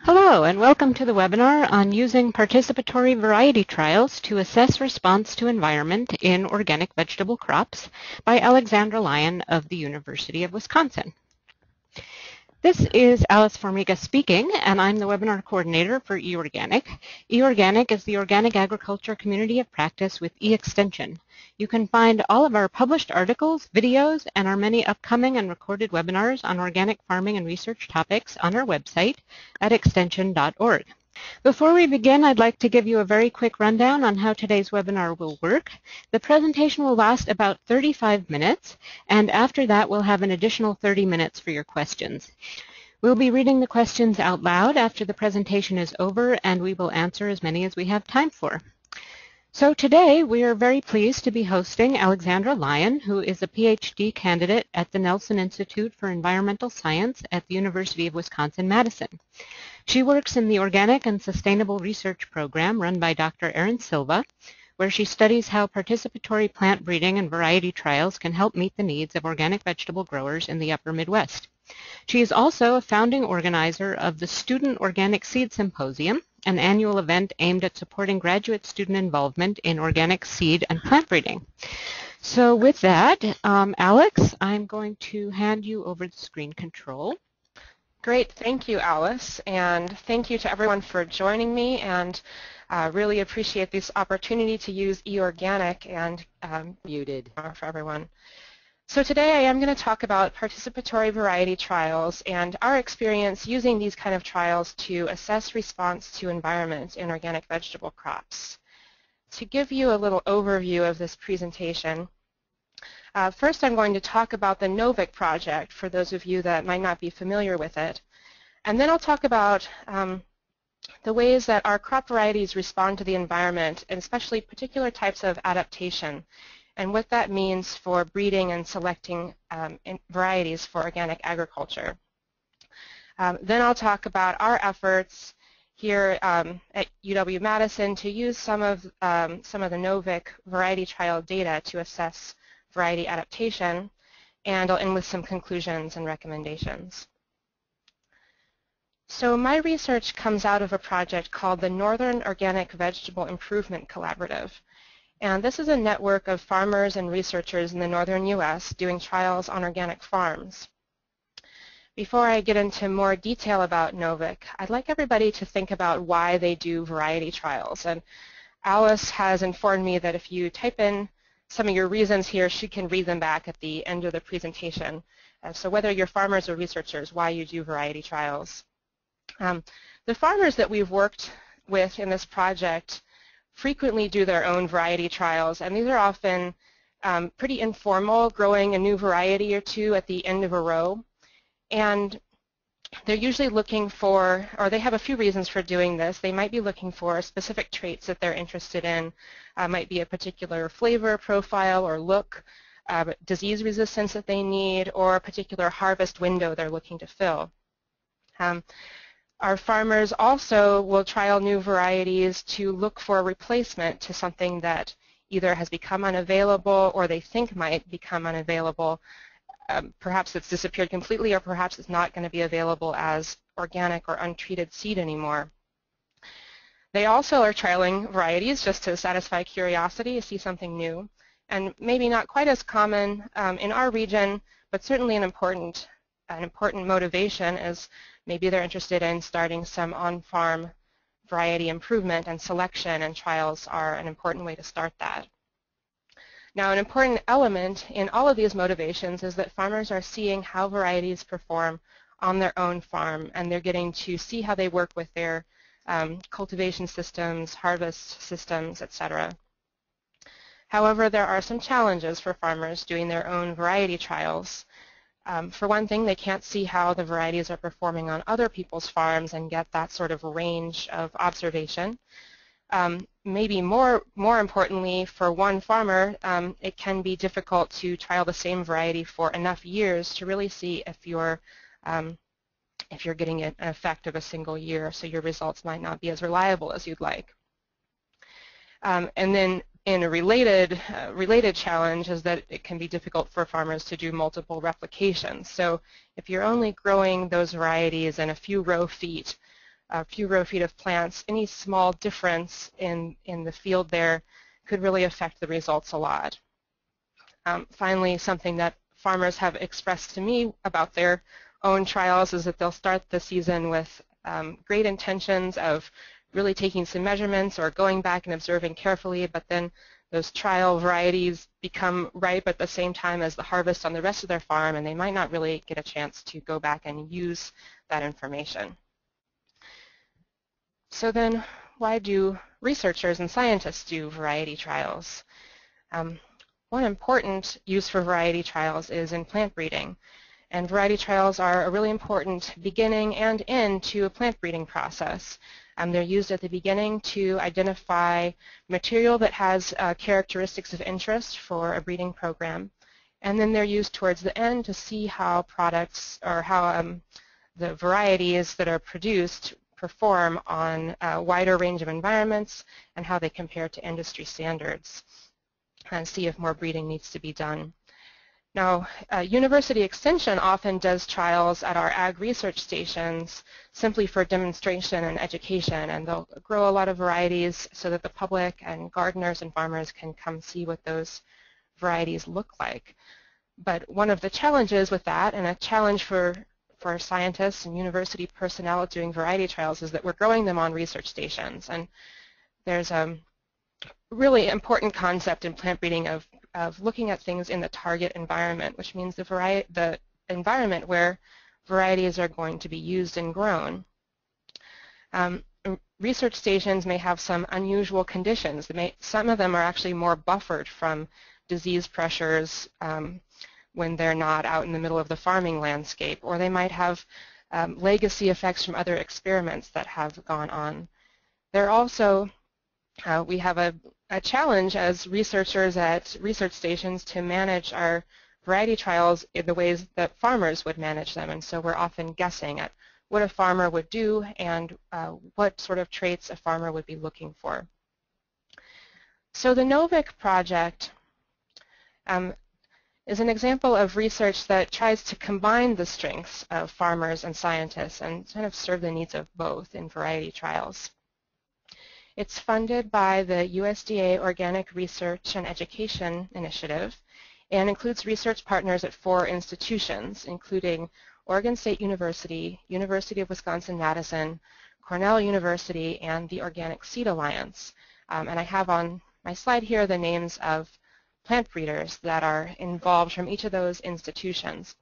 Hello, and welcome to the webinar on using participatory variety trials to assess response to environment in organic vegetable crops by Alexandra Lyon of the University of Wisconsin. This is Alice Formiga speaking, and I'm the webinar coordinator for eOrganic. eOrganic is the organic agriculture community of practice with eExtension. You can find all of our published articles, videos, and our many upcoming and recorded webinars on organic farming and research topics on our website at extension.org. Before we begin, I'd like to give you a very quick rundown on how today's webinar will work. The presentation will last about 35 minutes, and after that we'll have an additional 30 minutes for your questions. We'll be reading the questions out loud after the presentation is over, and we will answer as many as we have time for. So today we are very pleased to be hosting Alexandra Lyon, who is a PhD candidate at the Nelson Institute for Environmental Science at the University of Wisconsin-Madison. She works in the Organic and Sustainable Research Program run by Dr. Erin Silva, where she studies how participatory plant breeding and variety trials can help meet the needs of organic vegetable growers in the Upper Midwest. She is also a founding organizer of the Student Organic Seed Symposium, an annual event aimed at supporting graduate student involvement in organic seed and plant breeding. So with that, Alex, I'm going to hand you over the screen control. Great, thank you, Alice, and thank you to everyone for joining me, and really appreciate this opportunity to use eOrganic and muted for everyone. So today I am going to talk about participatory variety trials and our experience using these kind of trials to assess response to environment in organic vegetable crops. To give you a little overview of this presentation, first I'm going to talk about the NOVIC project for those of you that might not be familiar with it. And then I'll talk about the ways that our crop varieties respond to the environment, and especially particular types of adaptation, and what that means for breeding and selecting varieties for organic agriculture. Then I'll talk about our efforts here at UW-Madison to use some of the NOVIC variety trial data to assess variety adaptation, and I'll end with some conclusions and recommendations. So my research comes out of a project called the Northern Organic Vegetable Improvement Collaborative. And this is a network of farmers and researchers in the northern U.S. doing trials on organic farms. Before I get into more detail about NOVIC, I'd like everybody to think about why they do variety trials. And Alice has informed me that if you type in some of your reasons here, she can read them back at the end of the presentation. So whether you're farmers or researchers, why you do variety trials. The farmers that we've worked with in this project frequently do their own variety trials, and these are often pretty informal, growing a new variety or two at the end of a row. And they're usually looking for, or they have a few reasons for doing this. They might be looking for specific traits that they're interested in. Might be a particular flavor profile or look, disease resistance that they need, or a particular harvest window they're looking to fill. Our farmers also will trial new varieties to look for a replacement to something that either has become unavailable or they think might become unavailable. Perhaps it's disappeared completely, or perhaps it's not going to be available as organic or untreated seed anymore. They also are trialing varieties just to satisfy curiosity, to see something new, and maybe not quite as common in our region, but certainly an important motivation is maybe they're interested in starting some on-farm variety improvement and selection, and trials are an important way to start that. Now, an important element in all of these motivations is that farmers are seeing how varieties perform on their own farm, and they're getting to see how they work with their cultivation systems, harvest systems, etc. However, there are some challenges for farmers doing their own variety trials. For one thing, they can't see how the varieties are performing on other people's farms and get that sort of range of observation. Maybe more importantly, for one farmer, it can be difficult to trial the same variety for enough years to really see if you're getting an effect of a single year, so your results might not be as reliable as you'd like. And then in a related challenge is that it can be difficult for farmers to do multiple replications. So if you're only growing those varieties in a few row feet of plants, any small difference in the field there could really affect the results a lot. Finally, something that farmers have expressed to me about their own trials is that they'll start the season with great intentions of really taking some measurements or going back and observing carefully, but then those trial varieties become ripe at the same time as the harvest on the rest of their farm, and they might not really get a chance to go back and use that information. So then, why do researchers and scientists do variety trials? One important use for variety trials is in plant breeding. And variety trials are a really important beginning and end to a plant breeding process. They're used at the beginning to identify material that has characteristics of interest for a breeding program. And then they're used towards the end to see how products or how the varieties that are produced perform on a wider range of environments and how they compare to industry standards, and see if more breeding needs to be done. Now, University Extension often does trials at our ag research stations simply for demonstration and education, and they'll grow a lot of varieties so that the public and gardeners and farmers can come see what those varieties look like. But one of the challenges with that, and a challenge for scientists and university personnel doing variety trials, is that we're growing them on research stations. And there's a really important concept in plant breeding of looking at things in the target environment, which means the environment where varieties are going to be used and grown. Research stations may have some unusual conditions. Some of them are actually more buffered from disease pressures when they're not out in the middle of the farming landscape, or they might have legacy effects from other experiments that have gone on. There also we have a challenge as researchers at research stations to manage our variety trials in the ways that farmers would manage them, and so we're often guessing at what a farmer would do and what sort of traits a farmer would be looking for. So the NOVIC project is an example of research that tries to combine the strengths of farmers and scientists and kind of serve the needs of both in variety trials. It's funded by the USDA Organic Research and Education Initiative and includes research partners at 4 institutions, including Oregon State University, University of Wisconsin-Madison, Cornell University, and the Organic Seed Alliance. And I have on my slide here the names of plant breeders that are involved from each of those institutions.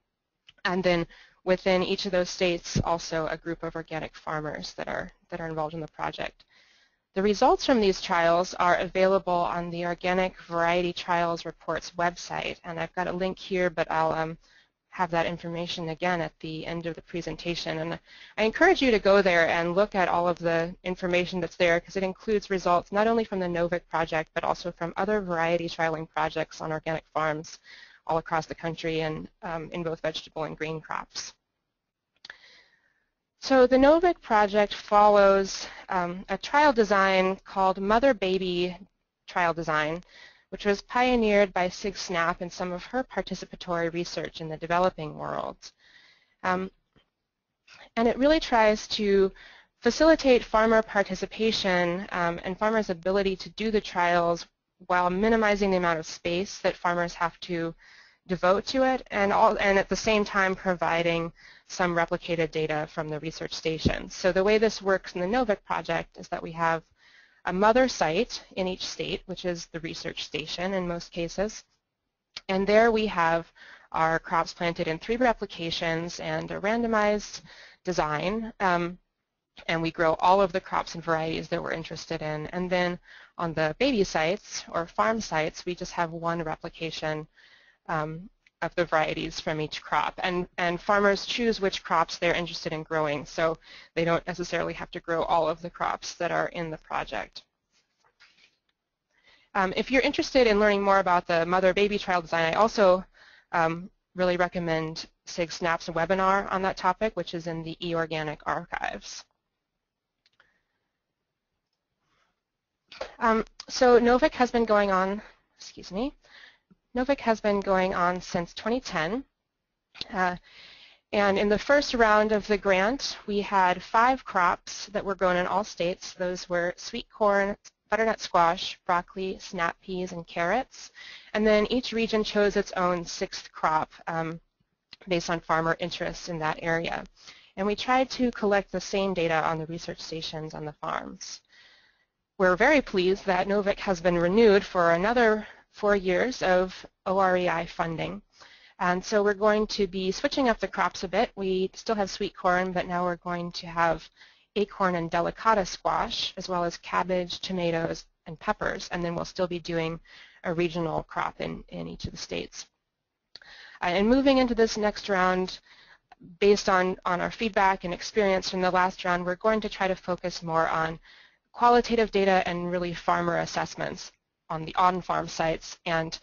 And then within each of those states, also a group of organic farmers that are involved in the project. The results from these trials are available on the Organic Variety Trials Reports website, and I've got a link here, but I'll have that information again at the end of the presentation. And I encourage you to go there and look at all of the information that's there, because it includes results not only from the NOVIC project, but also from other variety trialing projects on organic farms all across the country and in both vegetable and green crops. So the NOVIC project follows a trial design called Mother-Baby Trial Design, which was pioneered by Sig Snap in some of her participatory research in the developing world. And it really tries to facilitate farmer participation and farmers' ability to do the trials while minimizing the amount of space that farmers have to devote to it, and at the same time providing some replicated data from the research station. So the way this works in the NOVIC project is that we have a mother site in each state, which is the research station in most cases, and there we have our crops planted in 3 replications and a randomized design, and we grow all of the crops and varieties that we're interested in. And then on the baby sites or farm sites, we just have 1 replication of the varieties from each crop, and farmers choose which crops they're interested in growing, so they don't necessarily have to grow all of the crops that are in the project. If you're interested in learning more about the mother-baby trial design, I also really recommend Sig Snap's webinar on that topic, which is in the eOrganic archives. So NOVIC has been going on, NOVIC has been going on since 2010. And in the first round of the grant, we had 5 crops that were grown in all states. Those were sweet corn, butternut squash, broccoli, snap peas, and carrots. And then each region chose its own 6th crop based on farmer interest in that area. And we tried to collect the same data on the research stations on the farms. We're very pleased that NOVIC has been renewed for another 4 years of OREI funding. And so we're going to be switching up the crops a bit. We still have sweet corn, but now we're going to have acorn and delicata squash, as well as cabbage, tomatoes, and peppers. And then we'll still be doing a regional crop in each of the states. And moving into this next round, based on our feedback and experience from the last round, we're going to try to focus more on qualitative data and really farmer assessments on the on-farm sites and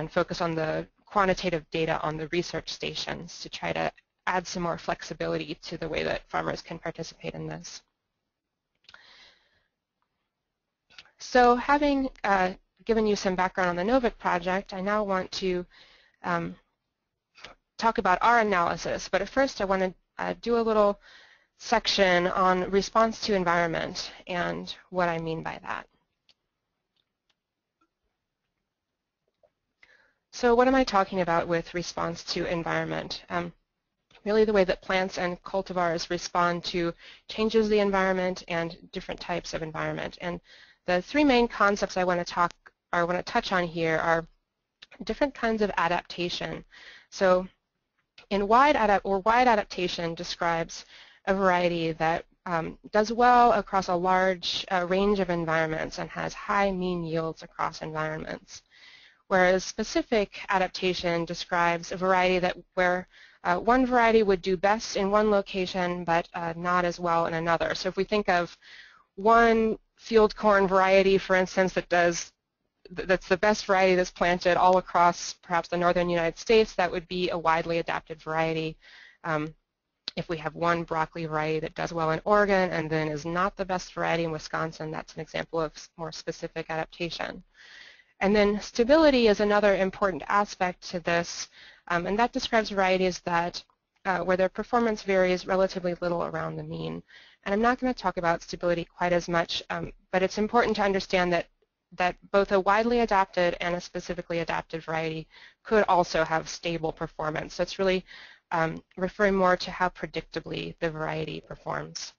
focus on the quantitative data on the research stations to try to add some more flexibility to the way that farmers can participate in this. So having given you some background on the NOVIC project, I now want to talk about our analysis. But at first I want to do a little section on response to environment and what I mean by that. So what am I talking about with response to environment? Really the way that plants and cultivars respond to changes in the environment and different types of environment. And the 3 main concepts I want to touch on here are different kinds of adaptation. So wide adaptation describes a variety that does well across a large range of environments and has high mean yields across environments. Whereas specific adaptation describes a variety where one variety would do best in one location but not as well in another. So if we think of one field corn variety, for instance, that's the best variety that's planted all across perhaps the northern United States, that would be a widely adapted variety. If we have one broccoli variety that does well in Oregon and then is not the best variety in Wisconsin, that's an example of more specific adaptation. And then stability is another important aspect to this, and that describes varieties that where their performance varies relatively little around the mean. And I'm not going to talk about stability quite as much, but it's important to understand that both a widely adapted and a specifically adapted variety could also have stable performance. So it's really referring more to how predictably the variety performs.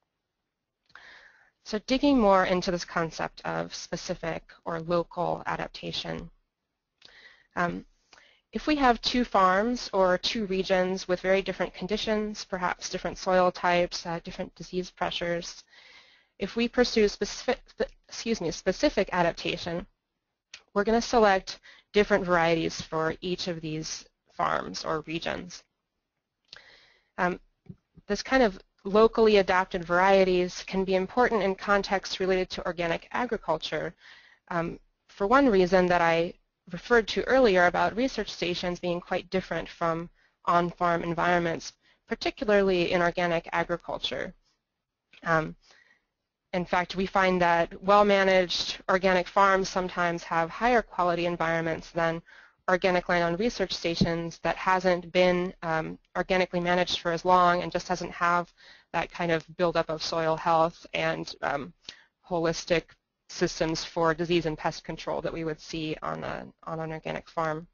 So digging more into this concept of specific or local adaptation. If we have 2 farms or 2 regions with very different conditions, perhaps different soil types, different disease pressures, if we pursue specific adaptation, we're going to select different varieties for each of these farms or regions. This kind of locally adapted varieties can be important in contexts related to organic agriculture for one reason that I referred to earlier about research stations being quite different from on-farm environments, particularly in organic agriculture. In fact, we find that well-managed organic farms sometimes have higher quality environments than organic land on research stations that hasn't been organically managed for as long and just doesn't have that kind of buildup of soil health and holistic systems for disease and pest control that we would see on an organic farm.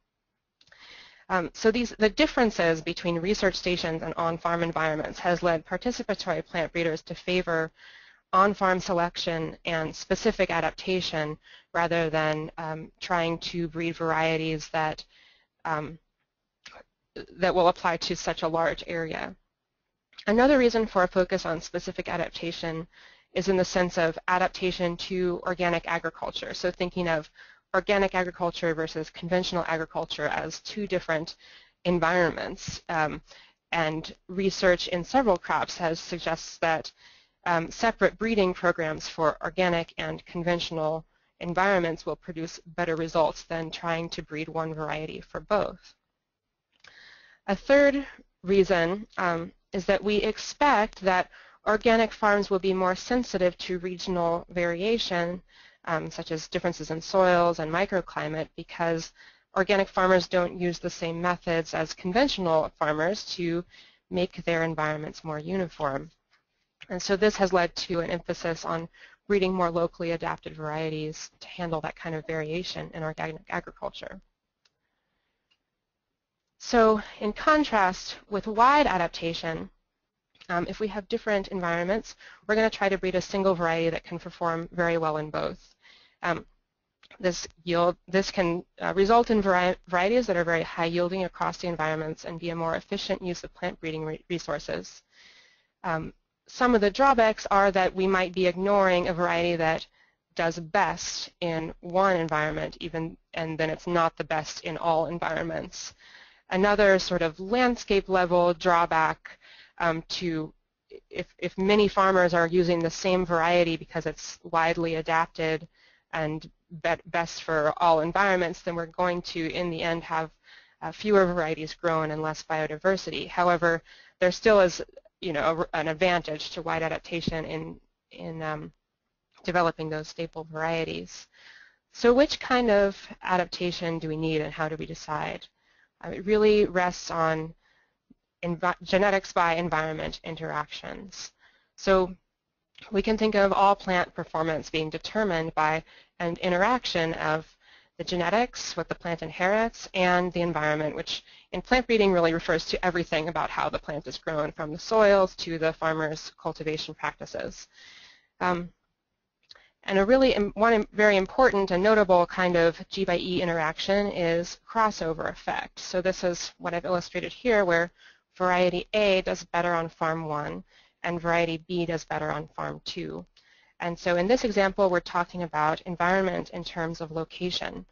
So the differences between research stations and on-farm environments has led participatory plant breeders to favor on-farm selection and specific adaptation rather than trying to breed varieties that will apply to such a large area. Another reason for a focus on specific adaptation is in the sense of adaptation to organic agriculture. So thinking of organic agriculture versus conventional agriculture as 2 different environments. And research in several crops has suggests that separate breeding programs for organic and conventional environments will produce better results than trying to breed one variety for both. A third reason is that we expect that organic farms will be more sensitive to regional variation such as differences in soils and microclimate, because organic farmers don't use the same methods as conventional farmers to make their environments more uniform. And so this has led to an emphasis on breeding more locally adapted varieties to handle that kind of variation in organic agriculture. So in contrast with wide adaptation, if we have different environments, we're going to try to breed a single variety that can perform very well in both. This can result in varieties that are very high yielding across the environments and be a more efficient use of plant breeding resources. Some of the drawbacks are that we might be ignoring a variety that does best in one environment, and then it's not the best in all environments. Another sort of landscape level drawback if many farmers are using the same variety because it's widely adapted and best for all environments, then we're going to, in the end, have fewer varieties grown and less biodiversity. However, there still is, an advantage to wide adaptation in developing those stable varieties. So which kind of adaptation do we need, and how do we decide? It really rests on genetics by environment interactions. So we can think of all plant performance being determined by an interaction of the genetics, what the plant inherits, and the environment, which in plant breeding really refers to everything about how the plant is grown, from the soils to the farmer's cultivation practices. And one very important and notable kind of G by E interaction is crossover effect. So this is what I've illustrated here, where variety A does better on farm 1 and variety B does better on farm 2. And so in this example, we're talking about environment in terms of location.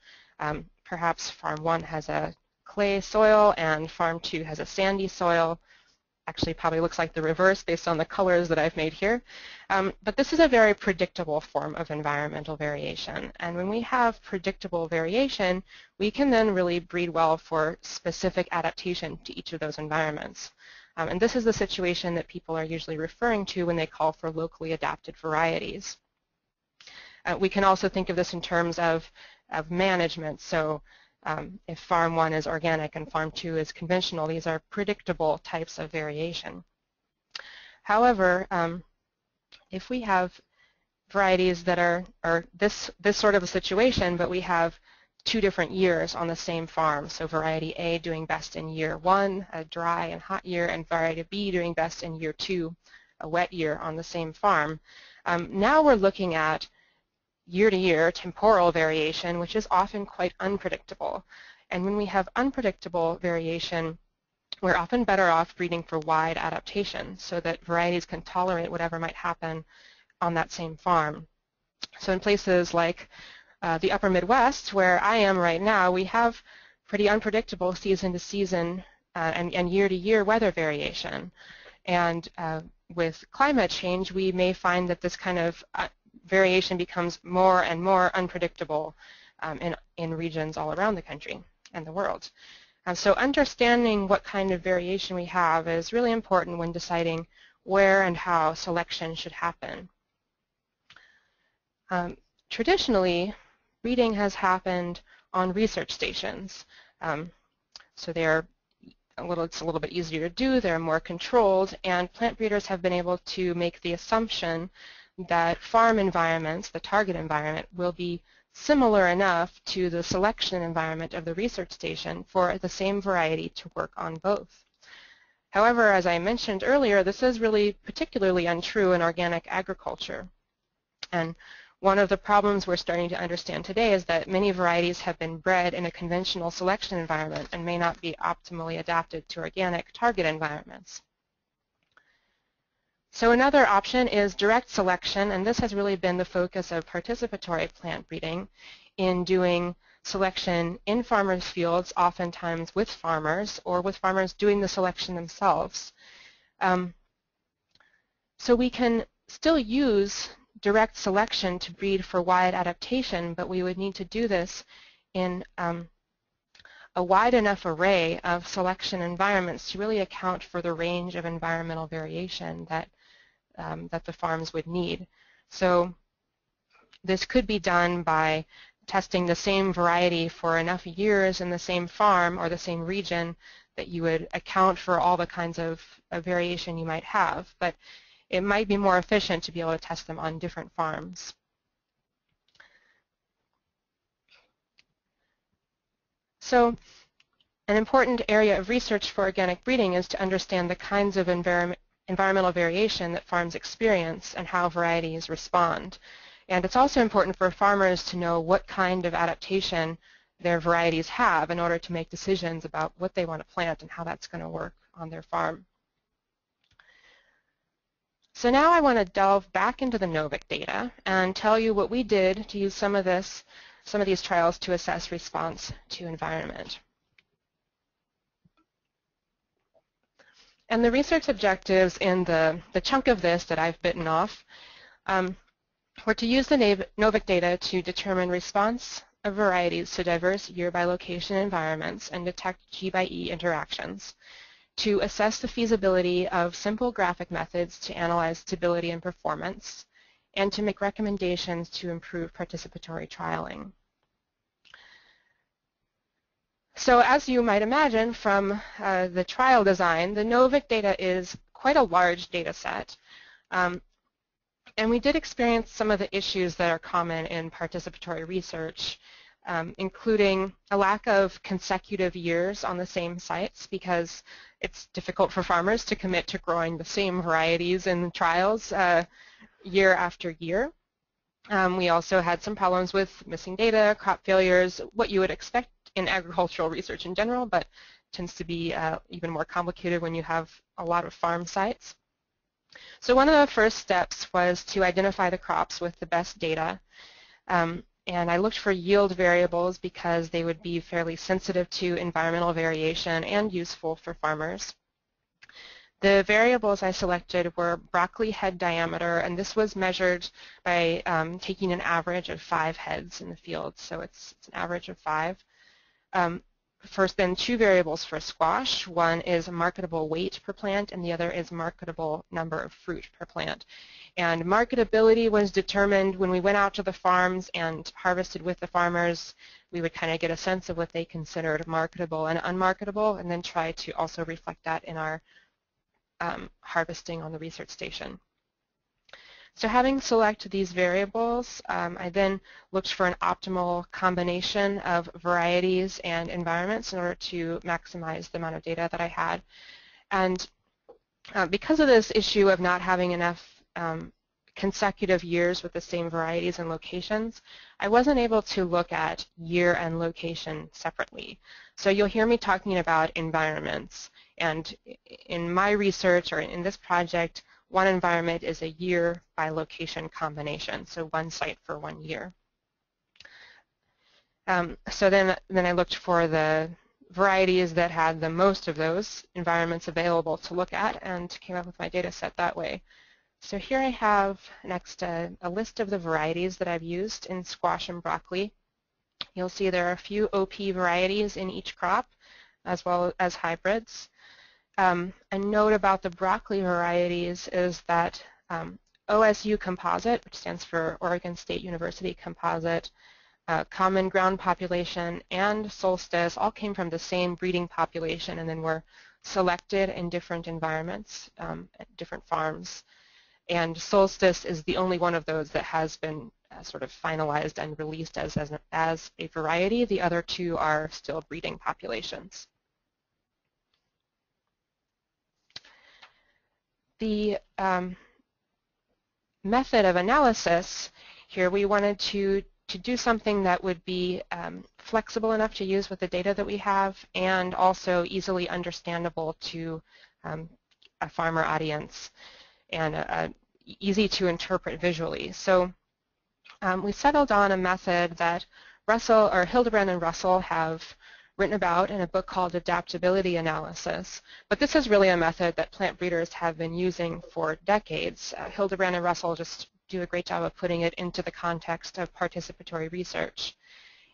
Perhaps farm 1 has a clay soil and farm 2 has a sandy soil. Actually, probably looks like the reverse based on the colors that I've made here. But this is a very predictable form of environmental variation. And when we have predictable variation, we can then really breed well for specific adaptation to each of those environments. And this is the situation that people are usually referring to when they call for locally adapted varieties. We can also think of this in terms of management. So if farm 1 is organic and farm 2 is conventional, these are predictable types of variation. However, if we have varieties that are this sort of a situation, but we have 2 different years on the same farm, so variety A doing best in year 1, a dry and hot year, and variety B doing best in year 2, a wet year on the same farm, now we're looking at year-to-year temporal variation, which is often quite unpredictable. And when we have unpredictable variation, we're often better off breeding for wide adaptation so that varieties can tolerate whatever might happen on that same farm. So in places like the upper Midwest, where I am right now, we have pretty unpredictable season-to-season and year-to-year weather variation. And with climate change, we may find that this kind of variation becomes more and more unpredictable in regions all around the country and the world. So understanding what kind of variation we have is really important when deciding where and how selection should happen. Traditionally, breeding has happened on research stations. So it's a little bit easier to do, they're more controlled, and plant breeders have been able to make the assumption that farm environments, the target environment, will be similar enough to the selection environment of the research station for the same variety to work on both. However, as I mentioned earlier, this is really particularly untrue in organic agriculture. And one of the problems we're starting to understand today is that many varieties have been bred in a conventional selection environment and may not be optimally adapted to organic target environments. So another option is direct selection, and this has really been the focus of participatory plant breeding in doing selection in farmers' fields, oftentimes with farmers, or with farmers doing the selection themselves. So we can still use direct selection to breed for wide adaptation, but we would need to do this in a wide enough array of selection environments to really account for the range of environmental variation that the farms would need. So This could be done by testing the same variety for enough years in the same farm or the same region that you would account for all the kinds of variation you might have. But it might be more efficient to be able to test them on different farms. So an important area of research for organic breeding is to understand the kinds of environmental variation that farms experience and how varieties respond. And it's also important for farmers to know what kind of adaptation their varieties have in order to make decisions about what they want to plant and how that's going to work on their farm. So now I want to delve back into the NOVIC data and tell you what we did to use some of these trials to assess response to environment. And the research objectives in the chunk of this that I've bitten off were to use the NOVIC data to determine response of varieties to diverse year-by-location environments and detect G/E interactions, to assess the feasibility of simple graphic methods to analyze stability and performance, and to make recommendations to improve participatory trialing. So as you might imagine from the trial design, the NOVIC data is quite a large data set. And we did experience some of the issues that are common in participatory research, including a lack of consecutive years on the same sites because it's difficult for farmers to commit to growing the same varieties in trials year after year. We also had some problems with missing data, crop failures, what you would expect in agricultural research in general, but tends to be even more complicated when you have a lot of farm sites. So one of the first steps was to identify the crops with the best data. And I looked for yield variables because they would be fairly sensitive to environmental variation and useful for farmers. The variables I selected were broccoli head diameter, and this was measured by taking an average of 5 heads in the field. So it's an average of 5. First, then 2 variables for squash. One is marketable weight per plant, and the other is marketable number of fruit per plant. And marketability was determined when we went out to the farms and harvested with the farmers. We would kind of get a sense of what they considered marketable and unmarketable, and then try to also reflect that in our harvesting on the research station. So having selected these variables, I then looked for an optimal combination of varieties and environments in order to maximize the amount of data that I had. And because of this issue of not having enough consecutive years with the same varieties and locations, I wasn't able to look at year and location separately. So you'll hear me talking about environments. And in my research or in this project, one environment is a year by location combination, so one site for 1 year. So then I looked for the varieties that had the most of those environments available to look at and came up with my data set that way. So here I have next a list of the varieties that I've used in squash and broccoli. You'll see there are a few OP varieties in each crop as well as hybrids. A note about the broccoli varieties is that OSU composite, which stands for Oregon State University Composite, Common Ground Population, and Solstice all came from the same breeding population and then were selected in different environments at different farms. And Solstice is the only one of those that has been sort of finalized and released as a variety. The other 2 are still breeding populations. The method of analysis here, we wanted to do something that would be flexible enough to use with the data that we have and also easily understandable to a farmer audience and easy to interpret visually. So we settled on a method that Hildebrand and Russell have written about in a book called Adaptability Analysis. But this is really a method that plant breeders have been using for decades. Hildebrand and Russell just do a great job of putting it into the context of participatory research.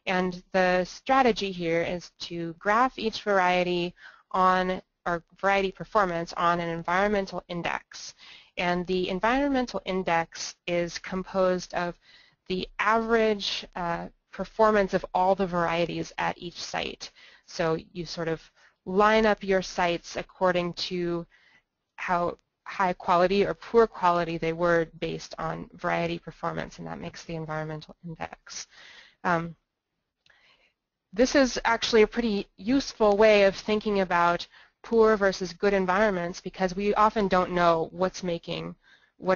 And the strategy here is to graph each variety on, or variety performance on an environmental index. And the environmental index is composed of the average performance of all the varieties at each site. So you sort of line up your sites according to how high quality or poor quality they were based on variety performance, and that makes the environmental index. This is actually a pretty useful way of thinking about poor versus good environments, because we often don't know what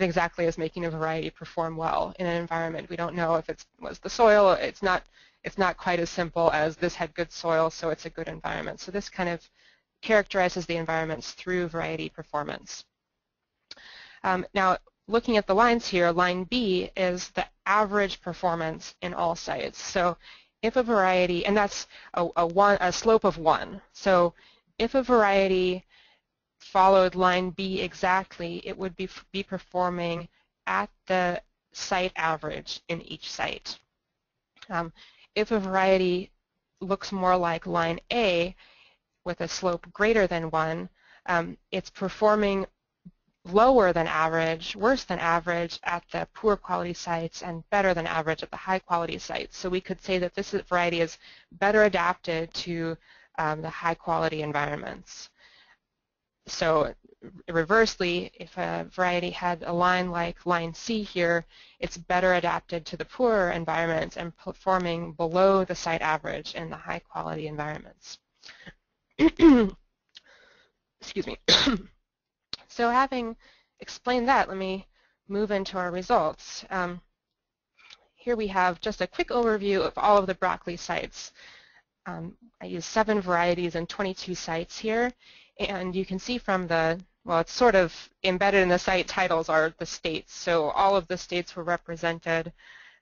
exactly is making a variety perform well in an environment. We don't know if it was the soil. It's not quite as simple as this had good soil, so it's a good environment. So this kind of characterizes the environments through variety performance. Now, looking at the lines here, line B is the average performance in all sites. So if a variety, and that's a slope of 1. So if a variety followed line B exactly, it would be performing at the site average in each site. If a variety looks more like line A with a slope greater than 1, it's performing lower than average, worse than average at the poor quality sites, and better than average at the high quality sites. So we could say that this variety is better adapted to the high quality environments. So reversely, if a variety had a line like line C here, it's better adapted to the poorer environments and performing below the site average in the high quality environments. Excuse me. So having explained that, let me move into our results. Here we have just a quick overview of all of the broccoli sites. I use 7 varieties and 22 sites here, and you can see from well, it's sort of embedded in the site titles are the states. So all of the states were represented,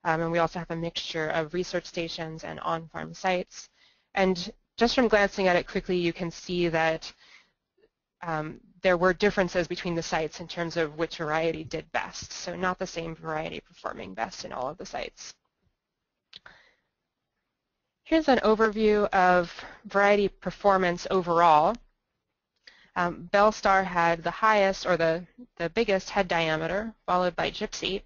and we also have a mixture of research stations and on-farm sites. And just from glancing at it quickly, you can see that there were differences between the sites in terms of which variety did best. So not the same variety performing best in all of the sites. Here's an overview of variety performance overall. Bellstar had the highest, or the biggest head diameter, followed by Gypsy.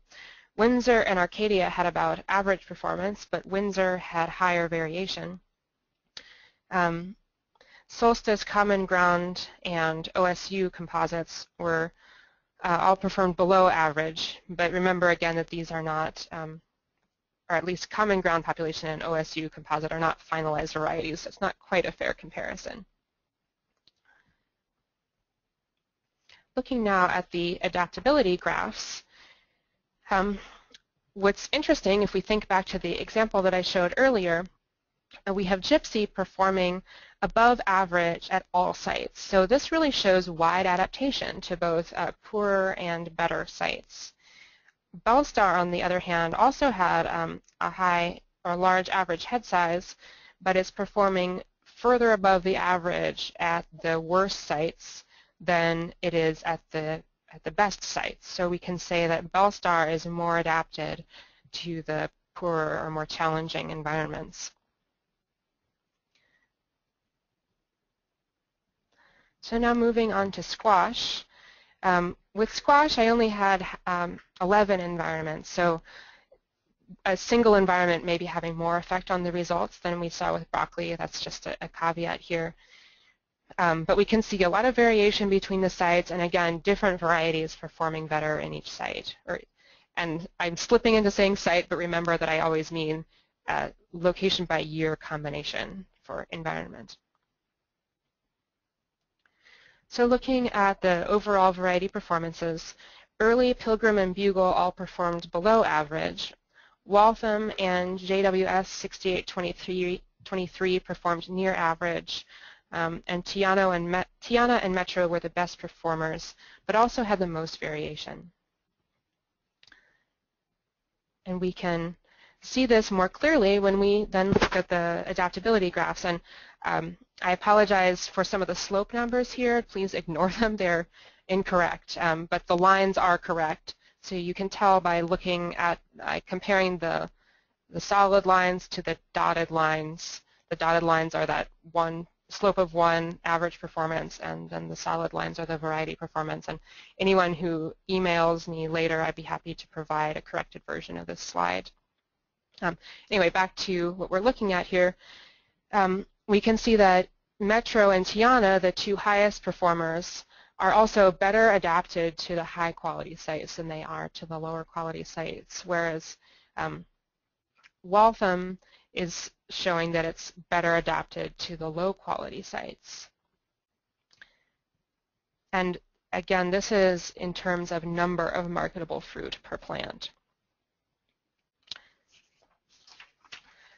Windsor and Arcadia had about average performance, but Windsor had higher variation. Solstice, Common Ground, and OSU composites were all performed below average, but remember again that these are not, or at least Common Ground population and OSU composite are not finalized varieties, so it's not quite a fair comparison. Looking now at the adaptability graphs, what's interesting, if we think back to the example that I showed earlier, we have Gypsy performing above average at all sites. So this really shows wide adaptation to both poorer and better sites. Bellstar, on the other hand, also had a high or large average head size, but it's performing further above the average at the worst sites than it is at the best sites. So we can say that Bellstar is more adapted to the poorer or more challenging environments. So now moving on to squash. With squash, I only had 11 environments, so a single environment may be having more effect on the results than we saw with broccoli. That's just a caveat here. But we can see a lot of variation between the sites, and again, different varieties performing better in each site. And I'm slipping into saying site, but remember that I always mean location by year combination for environment. So looking at the overall variety performances, Early, Pilgrim, and Bugle all performed below average. Waltham and JWS 6823 performed near average. And Tiana and Metro were the best performers, but also had the most variation. And we can see this more clearly when we then look at the adaptability graphs. And I apologize for some of the slope numbers here. Please ignore them. They're incorrect. But the lines are correct. So you can tell by looking at, comparing the solid lines to the dotted lines. The dotted lines are that one slope of 1 average performance, and then the solid lines are the variety performance. And anyone who emails me later, I'd be happy to provide a corrected version of this slide. Anyway, back to what we're looking at here. We can see that Metro and Tiana, the two highest performers, are also better adapted to the high quality sites than they are to the lower quality sites, whereas Waltham is showing that it's better adapted to the low quality sites. And again, this is in terms of number of marketable fruit per plant.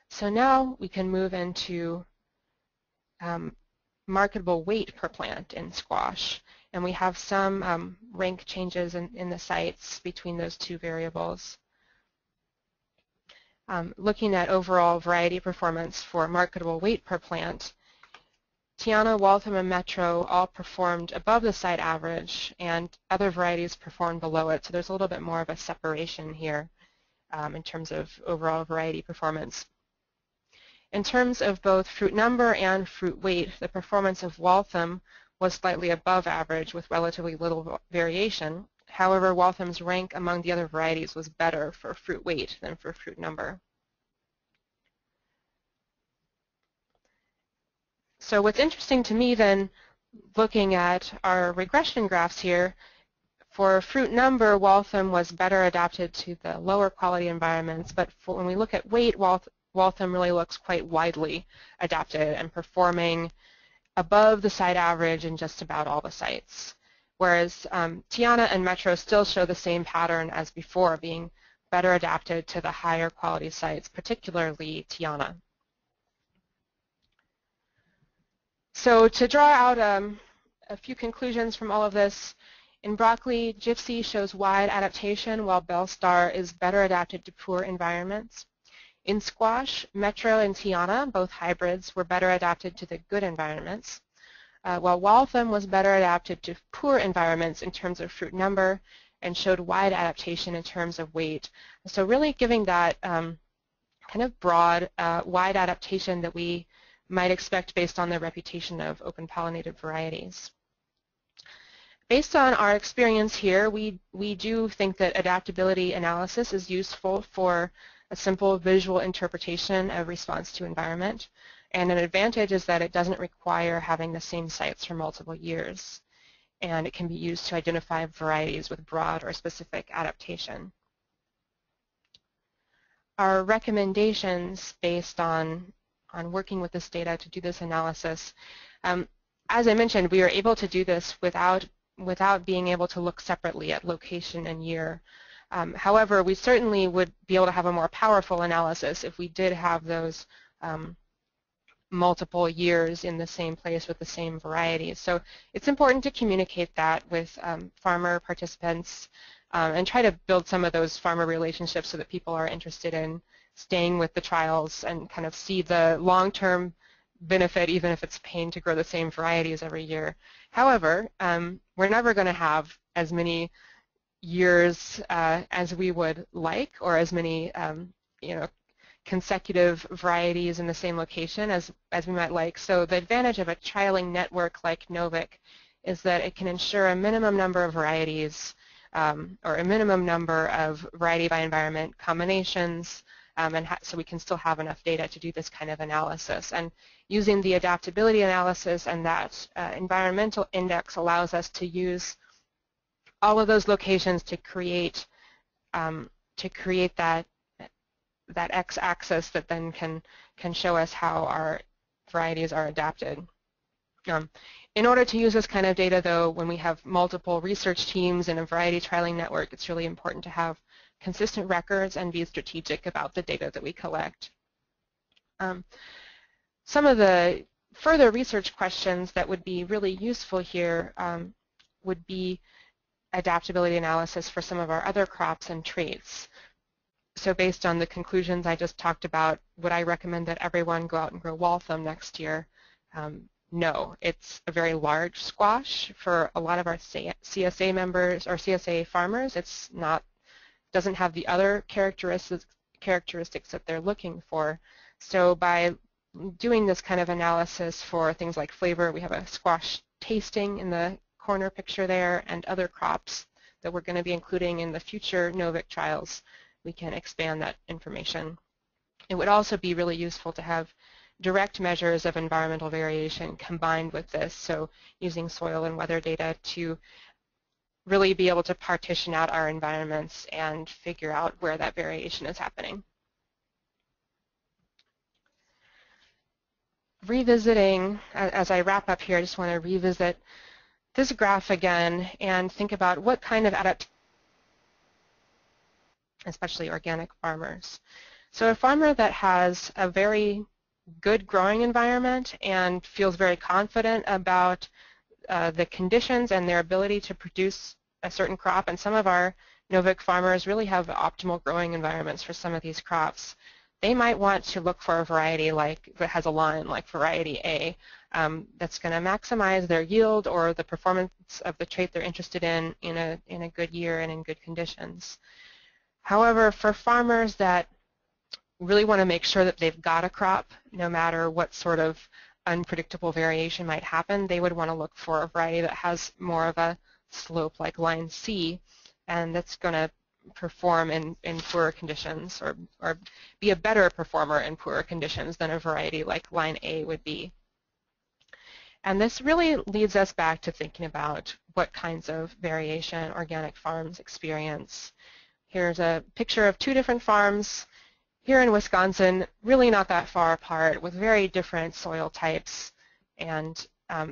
So now we can move into marketable weight per plant in squash. And we have some rank changes in the sites between those two variables. Looking at overall variety performance for marketable weight per plant, Tiana, Waltham, and Metro all performed above the site average, and other varieties performed below it. So there's a little bit more of a separation here in terms of overall variety performance. In terms of both fruit number and fruit weight, the performance of Waltham was slightly above average with relatively little variation. However, Waltham's rank among the other varieties was better for fruit weight than for fruit number. So what's interesting to me then, looking at our regression graphs here, for fruit number, Waltham was better adapted to the lower quality environments, but when we look at weight, Waltham really looks quite widely adapted and performing above the site average in just about all the sites. Whereas Tiana and Metro still show the same pattern as before, being better adapted to the higher quality sites, particularly Tiana. So to draw out a few conclusions from all of this, in broccoli, Gypsy shows wide adaptation while Bellstar is better adapted to poor environments. In squash, Metro and Tiana, both hybrids, were better adapted to the good environments, while Waltham was better adapted to poor environments in terms of fruit number and showed wide adaptation in terms of weight. So really giving that kind of broad, wide adaptation that we might expect based on the reputation of open pollinated varieties. Based on our experience here, we do think that adaptability analysis is useful for a simple visual interpretation of response to environment, and an advantage is that it doesn't require having the same sites for multiple years, and it can be used to identify varieties with broad or specific adaptation. Our recommendations based on working with this data to do this analysis, as I mentioned, we are able to do this without being able to look separately at location and year. However, we certainly would be able to have a more powerful analysis if we did have those multiple years in the same place with the same varieties. So it's important to communicate that with farmer participants and try to build some of those farmer relationships so that people are interested in staying with the trials and kind of see the long-term benefit, even if it's a pain to grow the same varieties every year. However, we're never going to have as many years as we would like, or as many consecutive varieties in the same location as we might like. So the advantage of a trialing network like NOVIC is that it can ensure a minimum number of varieties or a minimum number of variety by environment combinations, so we can still have enough data to do this kind of analysis. And using the adaptability analysis and that environmental index allows us to use all of those locations to create that x-axis that then can show us how our varieties are adapted. In order to use this kind of data, though, when we have multiple research teams in a variety trialing network, it's really important to have consistent records and be strategic about the data that we collect. Some of the further research questions that would be really useful here would be adaptability analysis for some of our other crops and traits. So based on the conclusions I just talked about, would I recommend that everyone go out and grow Waltham next year? No, it's a very large squash for a lot of our CSA members or CSA farmers. It's not, doesn't have the other characteristics that they're looking for. So by doing this kind of analysis for things like flavor, we have a squash tasting in the corner picture there, and other crops that we're going to be including in the future NOVIC trials, we can expand that information. It would also be really useful to have direct measures of environmental variation combined with this, so using soil and weather data to really be able to partition out our environments and figure out where that variation is happening. Revisiting, as I wrap up here, I just want to revisit this graph again and think about what kind of adaptation, especially organic farmers. So a farmer that has a very good growing environment and feels very confident about the conditions and their ability to produce a certain crop, and some of our NOVIC farmers really have optimal growing environments for some of these crops. They might want to look for a variety like that has a line like variety A that's going to maximize their yield or the performance of the trait they're interested in a good year and in good conditions. However, for farmers that really want to make sure that they've got a crop, no matter what sort of unpredictable variation might happen, they would want to look for a variety that has more of a slope like line C, and that's going to perform in poorer conditions or be a better performer in poorer conditions than a variety like line A would be. And this really leads us back to thinking about what kinds of variation organic farms experience. Here's a picture of two different farms here in Wisconsin, really not that far apart, with very different soil types, and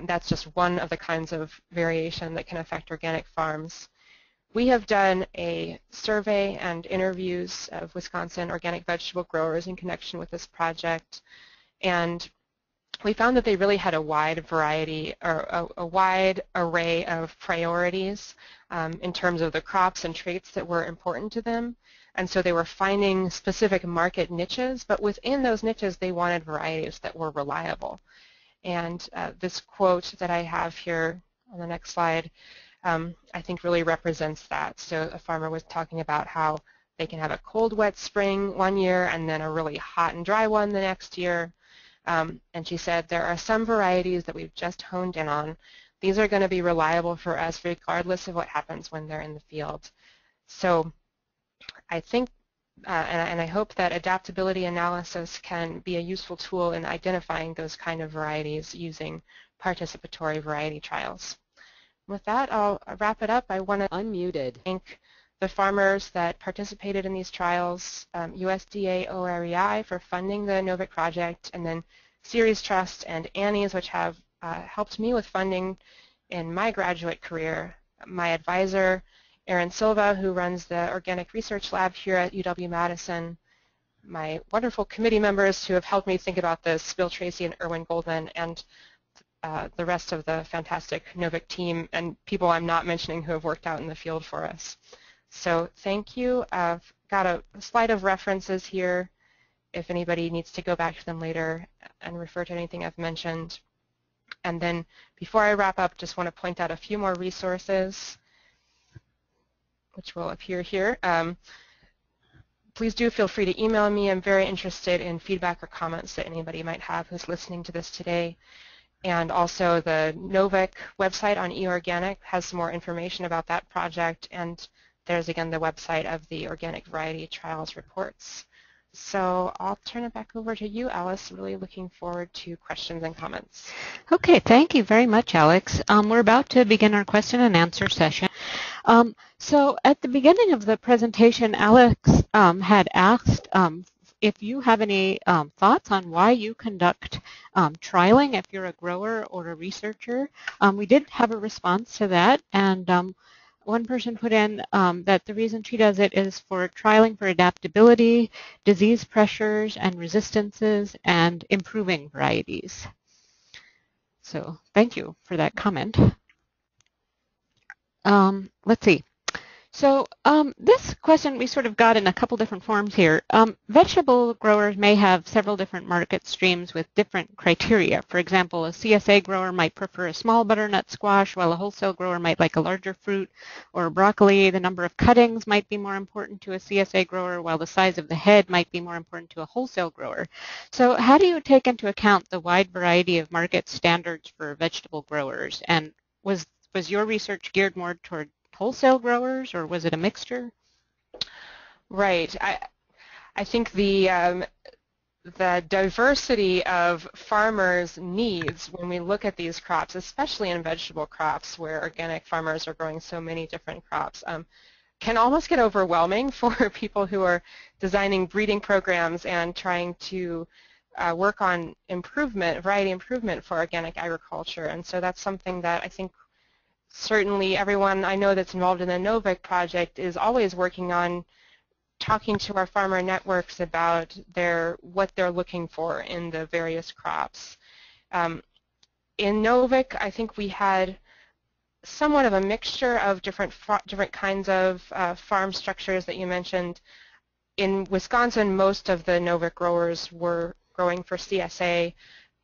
that's just one of the kinds of variation that can affect organic farms. We have done a survey and interviews of Wisconsin organic vegetable growers in connection with this project, and we found that they really had a wide variety or a wide array of priorities in terms of the crops and traits that were important to them. And so they were finding specific market niches, but within those niches they wanted varieties that were reliable. And this quote that I have here on the next slide I think really represents that. So a farmer was talking about how they can have a cold, wet spring one year and then a really hot and dry one the next year. And she said, there are some varieties that we've just honed in on. These are going to be reliable for us regardless of what happens when they're in the field. So I think and I hope that adaptability analysis can be a useful tool in identifying those kind of varieties using participatory variety trials. With that, I'll wrap it up. I want to thank the farmers that participated in these trials, USDA OREI for funding the NOVIC project, and then Ceres Trust and Annie's, which have helped me with funding in my graduate career. My advisor, Erin Silva, who runs the Organic Research Lab here at UW-Madison, my wonderful committee members who have helped me think about this, Bill Tracy and Erwin Goldman, and the rest of the fantastic NOVIC team and people I'm not mentioning who have worked out in the field for us. So thank you. I've got a slide of references here if anybody needs to go back to them later and refer to anything I've mentioned. And then before I wrap up, just want to point out a few more resources which will appear here. Please do feel free to email me. I'm very interested in feedback or comments that anybody might have who's listening to this today. And also the NOVIC website on eOrganic has some more information about that project, and there's again the website of the Organic Variety Trials reports. So I'll turn it back over to you, Alice. Really looking forward to questions and comments. Okay, thank you very much, Alex. We're about to begin our question and answer session. So at the beginning of the presentation, Alex had asked if you have any thoughts on why you conduct trialing if you're a grower or a researcher. We did have a response to that, and one person put in that the reason she does it is for trialing for adaptability, disease pressures and resistances, and improving varieties. So thank you for that comment. Let's see. So this question we sort of got in a couple different forms here. Vegetable growers may have several different market streams with different criteria. For example, a CSA grower might prefer a small butternut squash, while a wholesale grower might like a larger fruit. Or broccoli, the number of cuttings might be more important to a CSA grower, while the size of the head might be more important to a wholesale grower. So how do you take into account the wide variety of market standards for vegetable growers? And was your research geared more toward wholesale growers, or was it a mixture? Right. I think the the diversity of farmers' needs when we look at these crops, especially in vegetable crops where organic farmers are growing so many different crops, can almost get overwhelming for people who are designing breeding programs and trying to work on improvement, variety improvement for organic agriculture. And so that's something that I think certainly everyone I know that's involved in the NOVIC project is always working on, talking to our farmer networks about what they're looking for in the various crops. In NOVIC, I think we had somewhat of a mixture of different kinds of farm structures that you mentioned. In Wisconsin, most of the NOVIC growers were growing for CSA,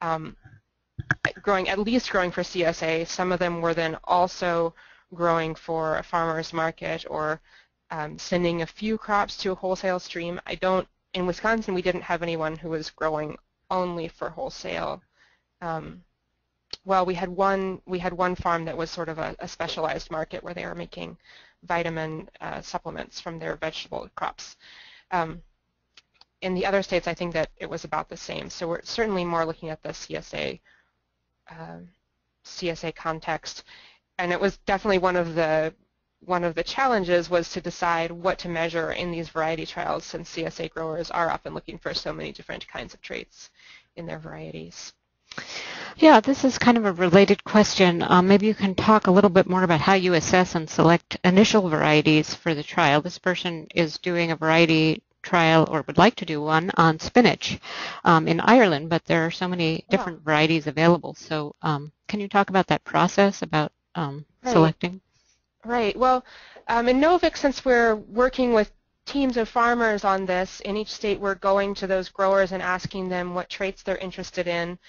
at least growing for CSA. Some of them were then also growing for a farmer's market or sending a few crops to a wholesale stream. In Wisconsin, we didn't have anyone who was growing only for wholesale. Well, we had one farm that was sort of a specialized market where they were making vitamin supplements from their vegetable crops. In the other states, I think that it was about the same. So we're certainly more looking at the CSA context, and it was definitely one of the challenges was to decide what to measure in these variety trials, since CSA growers are often looking for so many different kinds of traits in their varieties. Yeah, this is kind of a related question. Maybe you can talk a little bit more about how you assess and select initial varieties for the trial. This person is doing a variety trial, or would like to do one, on spinach in Ireland, but there are so many different varieties available. So can you talk about that process, about selecting? Right. Well, in NOVIC, since we're working with teams of farmers on this, in each state we're going to those growers and asking them what traits they're interested in.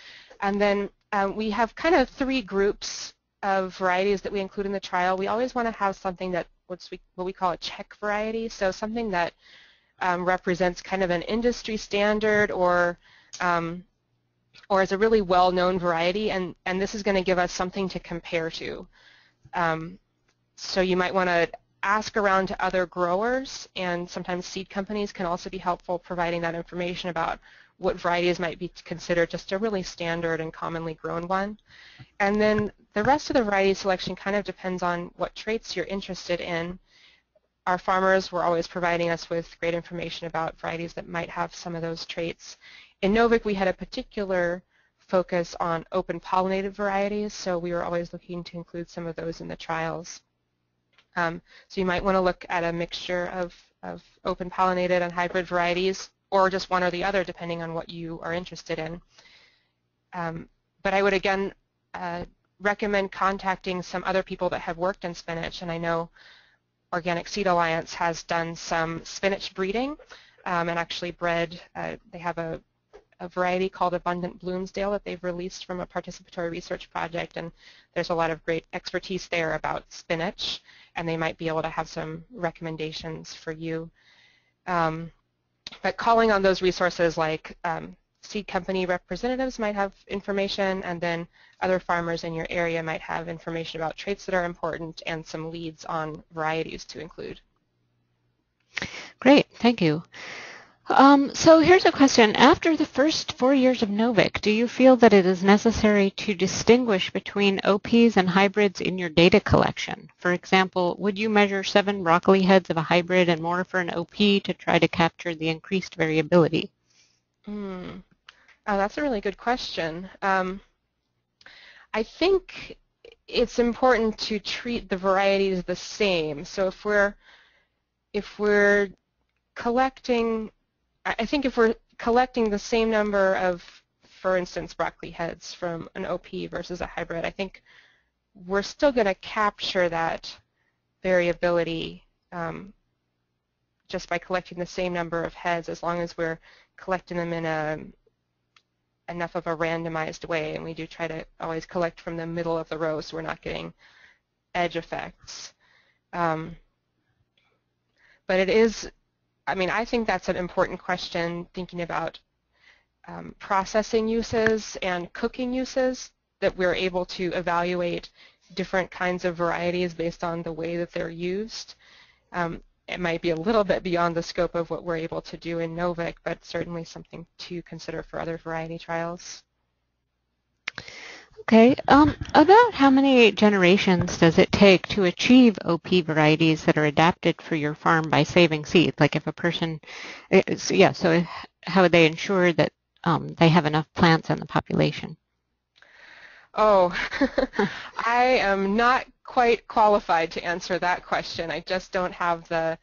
And then we have kind of three groups of varieties that we include in the trial. We always want to have something that what we call a check variety, so something that represents kind of an industry standard or is a really well-known variety, and this is going to give us something to compare to. So you might want to ask around to other growers, and sometimes seed companies can also be helpful providing that information about what varieties might be considered just a really standard and commonly grown one. And then the rest of the variety selection kind of depends on what traits you're interested in. Our farmers were always providing us with great information about varieties that might have some of those traits. In NOVIC, we had a particular focus on open pollinated varieties, so we were always looking to include some of those in the trials. So you might want to look at a mixture of open pollinated and hybrid varieties, or just one or the other depending on what you are interested in. But I would again recommend contacting some other people that have worked in spinach, and I know Organic Seed Alliance has done some spinach breeding and actually bred, they have a variety called Abundant Bloomsdale that they've released from a participatory research project, and there's a lot of great expertise there about spinach, and they might be able to have some recommendations for you. But calling on those resources like seed company representatives might have information, and then other farmers in your area might have information about traits that are important and some leads on varieties to include. Great, thank you. So here's a question. After the first 4 years of NOVIC, do you feel that it is necessary to distinguish between OPs and hybrids in your data collection? For example, would you measure 7 broccoli heads of a hybrid and more for an OP to try to capture the increased variability? Oh, that's a really good question. I think it's important to treat the varieties the same. So if we're collecting, I think if we're collecting the same number of, for instance, broccoli heads from an OP versus a hybrid, I think we're still going to capture that variability just by collecting the same number of heads, as long as we're collecting them in enough of a randomized way, and we do try to always collect from the middle of the row so we're not getting edge effects. But it is, I mean, I think that's an important question, thinking about processing uses and cooking uses, that we're able to evaluate different kinds of varieties based on the way that they're used. it might be a little bit beyond the scope of what we're able to do in NOVIC, but certainly something to consider for other variety trials. Okay. About how many generations does it take to achieve OP varieties that are adapted for your farm by saving seed? Like if a person, so how would they ensure that they have enough plants in the population? Oh, I am not quite qualified to answer that question. I just don't have the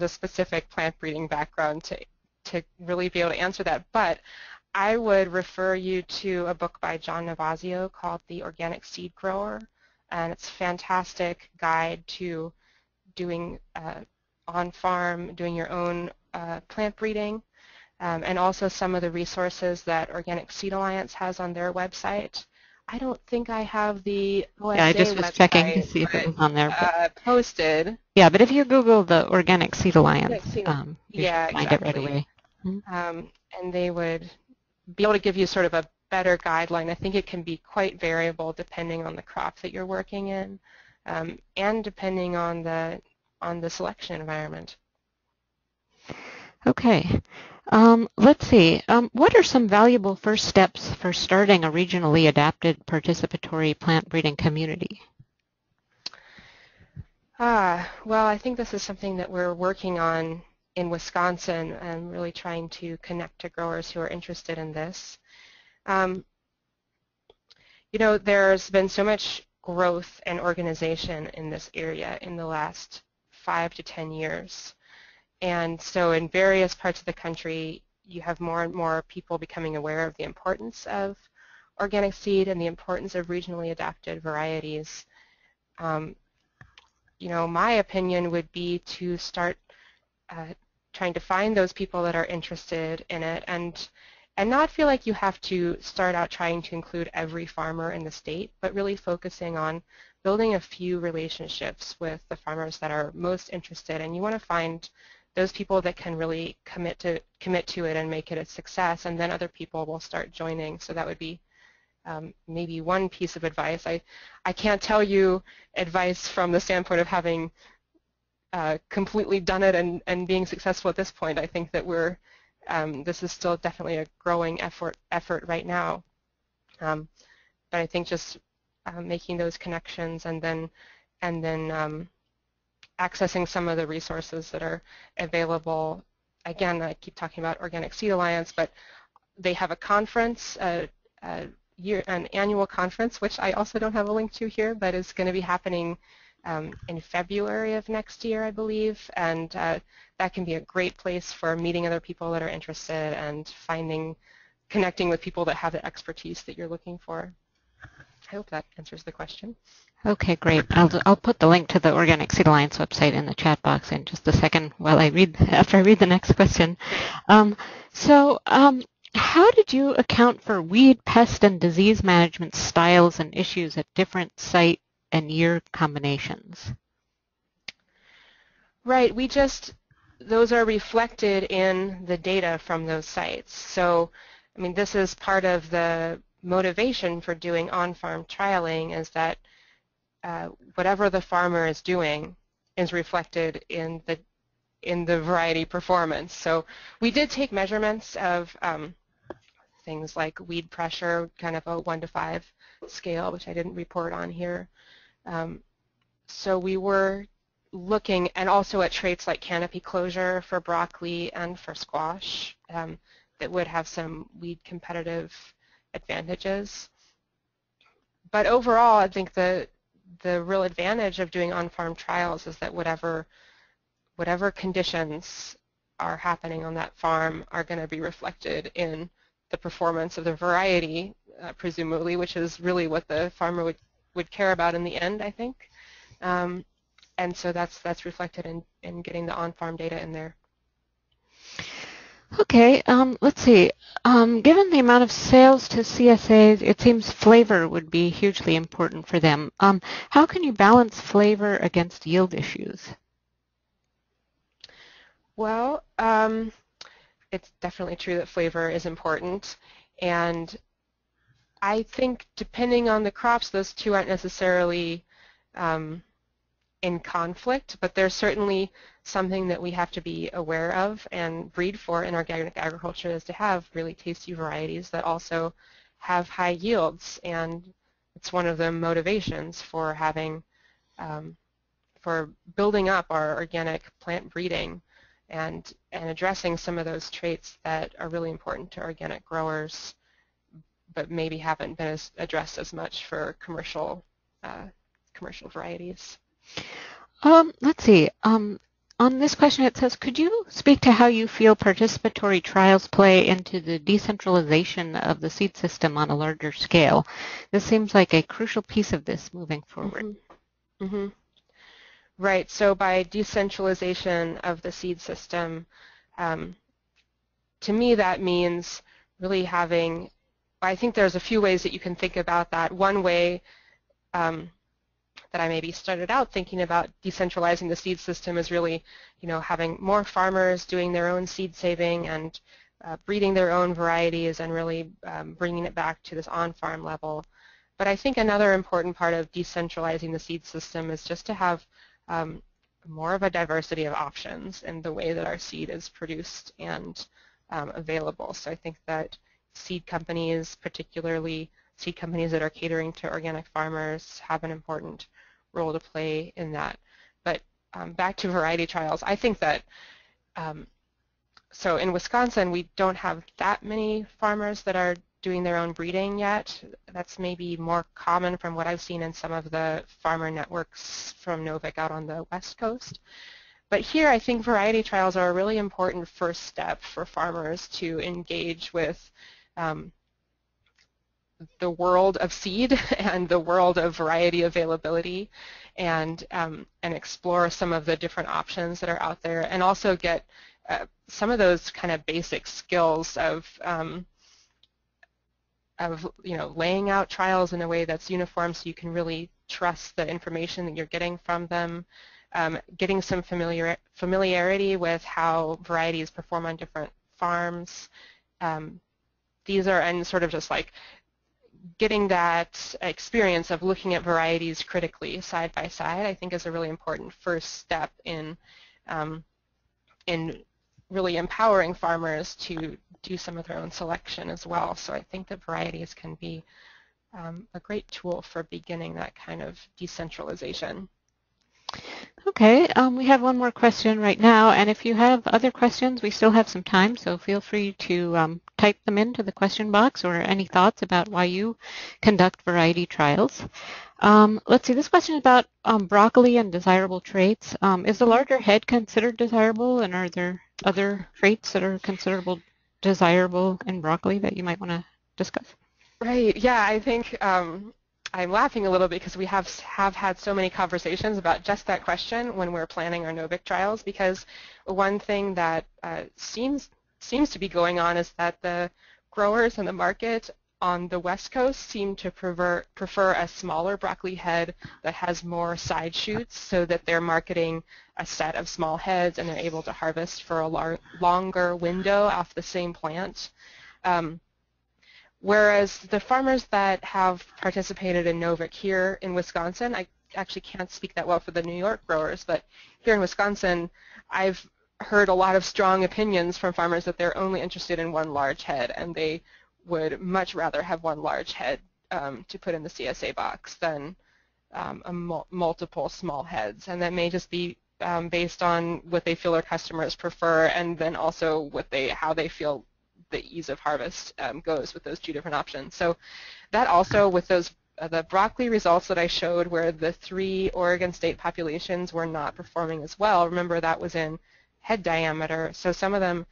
specific plant breeding background to really be able to answer that. But I would refer you to a book by John Navazio called The Organic Seed Grower, and it's a fantastic guide to doing on-farm, doing your own plant breeding, and also some of the resources that Organic Seed Alliance has on their website. I don't think I have the OSA I just was checking to website see if it was on there. But, posted. yeah, but if you Google the Organic Seed Alliance, you yeah, should find it right away. And they would be able to give you sort of a better guideline. I think it can be quite variable depending on the crop that you're working in, and depending on the selection environment. Okay. Let's see. What are some valuable first steps for starting a regionally adapted participatory plant breeding community? Well, I think this is something that we're working on in Wisconsin and really trying to connect to growers who are interested in this. You know, there's been so much growth and organization in this area in the last 5 to 10 years. And so in various parts of the country, you have more and more people becoming aware of the importance of organic seed and the importance of regionally adapted varieties. You know, my opinion would be to start trying to find those people that are interested in it, and not feel like you have to start out trying to include every farmer in the state, but really focusing on building a few relationships with the farmers that are most interested. And you want to find those people that can really commit to it and make it a success, and then other people will start joining. So that would be maybe one piece of advice. I can't tell you advice from the standpoint of having completely done it and being successful at this point. I think that this is still definitely a growing effort right now. But I think just making those connections and then accessing some of the resources that are available. Again, I keep talking about Organic Seed Alliance, but they have a conference, an annual conference, which I also don't have a link to here, but is going to be happening in February of next year, I believe, and that can be a great place for meeting other people that are interested and connecting with people that have the expertise that you're looking for. I hope that answers the question. Okay, great. I'll put the link to the Organic Seed Alliance website in the chat box in just a second after I read the next question. How did you account for weed, pest, and disease management styles and issues at different site and year combinations? Right, those are reflected in the data from those sites. So, I mean, this is part of the motivation for doing on-farm trialing, is that whatever the farmer is doing is reflected in the variety performance. So we did take measurements of things like weed pressure, kind of a 1 to 5 scale, which I didn't report on here. So we were looking, and also at traits like canopy closure for broccoli and for squash that would have some weed competitive advantages. But overall, I think the real advantage of doing on-farm trials is that whatever conditions are happening on that farm are going to be reflected in the performance of the variety, presumably, which is really what the farmer would care about in the end, I think. And so that's reflected in getting the on-farm data in there. Okay, let's see. Given the amount of sales to CSAs, it seems flavor would be hugely important for them. How can you balance flavor against yield issues? Well, it's definitely true that flavor is important, and I think depending on the crops, those two aren't necessarily in conflict, but there's certainly something that we have to be aware of and breed for in organic agriculture, is to have really tasty varieties that also have high yields, and it's one of the motivations for having for building up our organic plant breeding and addressing some of those traits that are really important to organic growers but maybe haven't been addressed as much for commercial varieties. Let's see. On this question it says, could you speak to how you feel participatory trials play into the decentralization of the seed system on a larger scale? This seems like a crucial piece of this moving forward. Mm-hmm. Right, so by decentralization of the seed system, to me that means really having, I think there's a few ways that you can think about that. One way that I maybe started out thinking about decentralizing the seed system is really, having more farmers doing their own seed saving and breeding their own varieties and really bringing it back to this on-farm level. But I think another important part of decentralizing the seed system is just to have more of a diversity of options in the way that our seed is produced and available. So I think that seed companies, particularly seed companies that are catering to organic farmers, have an important role to play in that. But back to variety trials, I think that so in Wisconsin we don't have that many farmers that are doing their own breeding yet. That's maybe more common from what I've seen in some of the farmer networks from NOVIC out on the West Coast. But here I think variety trials are a really important first step for farmers to engage with the world of seed and the world of variety availability, and explore some of the different options that are out there, and also get some of those kind of basic skills of laying out trials in a way that's uniform so you can really trust the information that you're getting from them, getting some familiarity with how varieties perform on different farms. These are, and sort of just like getting that experience of looking at varieties critically side by side, I think is a really important first step in really empowering farmers to do some of their own selection as well. So I think that varieties can be a great tool for beginning that kind of decentralization. Okay, we have one more question right now, and if you have other questions, we still have some time, so feel free to type them into the question box, or any thoughts about why you conduct variety trials. Let's see, this question is about broccoli and desirable traits. Is the larger head considered desirable, and are there other traits that are considerable desirable in broccoli that you might want to discuss? Right, yeah, I think I'm laughing a little bit because we have had so many conversations about just that question when we're planning our NOVIC trials, because one thing that seems to be going on is that the growers in the market on the West Coast seem to prefer a smaller broccoli head that has more side shoots, so that they're marketing a set of small heads and they're able to harvest for a longer window off the same plant. Whereas the farmers that have participated in NOVIC here in Wisconsin, I actually can't speak that well for the New York growers, but here in Wisconsin, I've heard a lot of strong opinions from farmers that they're only interested in one large head, and they would much rather have one large head to put in the CSA box than multiple small heads. And that may just be based on what they feel their customers prefer, and then also how they feel the ease of harvest goes with those two different options. So that also, with those the broccoli results that I showed where the 3 Oregon state populations were not performing as well, remember that was in head diameter, so some of them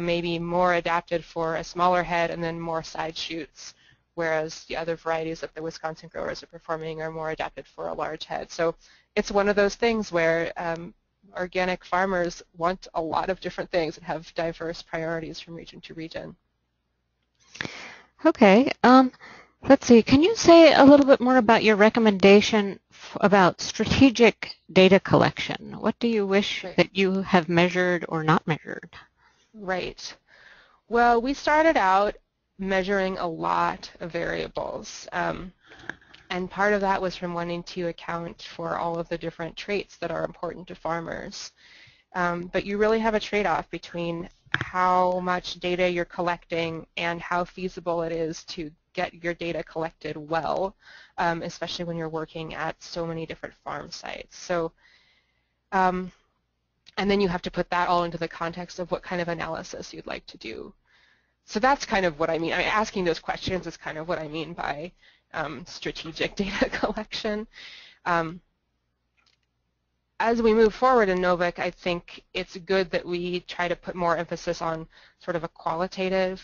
may be more adapted for a smaller head and then more side shoots, whereas the other varieties that the Wisconsin growers are performing are more adapted for a large head. So it's one of those things where organic farmers want a lot of different things and have diverse priorities from region to region. Okay, let's see, can you say a little bit more about your recommendation about strategic data collection? What do you wish that you have measured or not measured? Right. Well, we started out measuring a lot of variables. And part of that was from wanting to account for all of the different traits that are important to farmers. But you really have a trade-off between how much data you're collecting and how feasible it is to get your data collected well, especially when you're working at so many different farm sites. So, and then you have to put that all into the context of what kind of analysis you'd like to do. So that's kind of what I mean. Asking those questions is kind of what I mean by strategic data collection. As we move forward in NOVIC, I think it's good that we try to put more emphasis on sort of a qualitative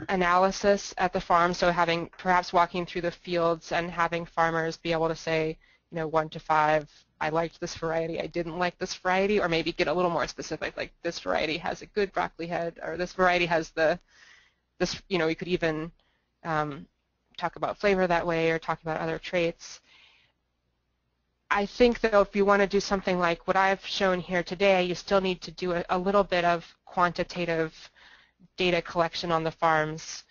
analysis at the farm, so perhaps walking through the fields and having farmers be able to say, 1 to 5, I liked this variety, I didn't like this variety, or maybe get a little more specific, like this variety has a good broccoli head, or this variety has we could even talk about flavor that way or talk about other traits. I think, though, if you want to do something like what I've shown here today, you still need to do a little bit of quantitative data collection on the farms.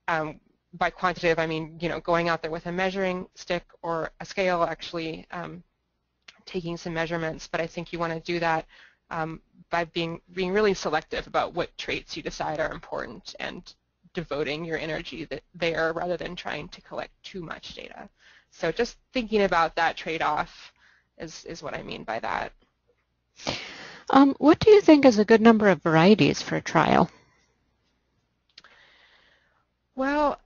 By quantitative, I mean, going out there with a measuring stick or a scale, actually taking some measurements. But I think you want to do that by being really selective about what traits you decide are important and devoting your energy there rather than trying to collect too much data. So just thinking about that trade-off is what I mean by that. What do you think is a good number of varieties for a trial? Well,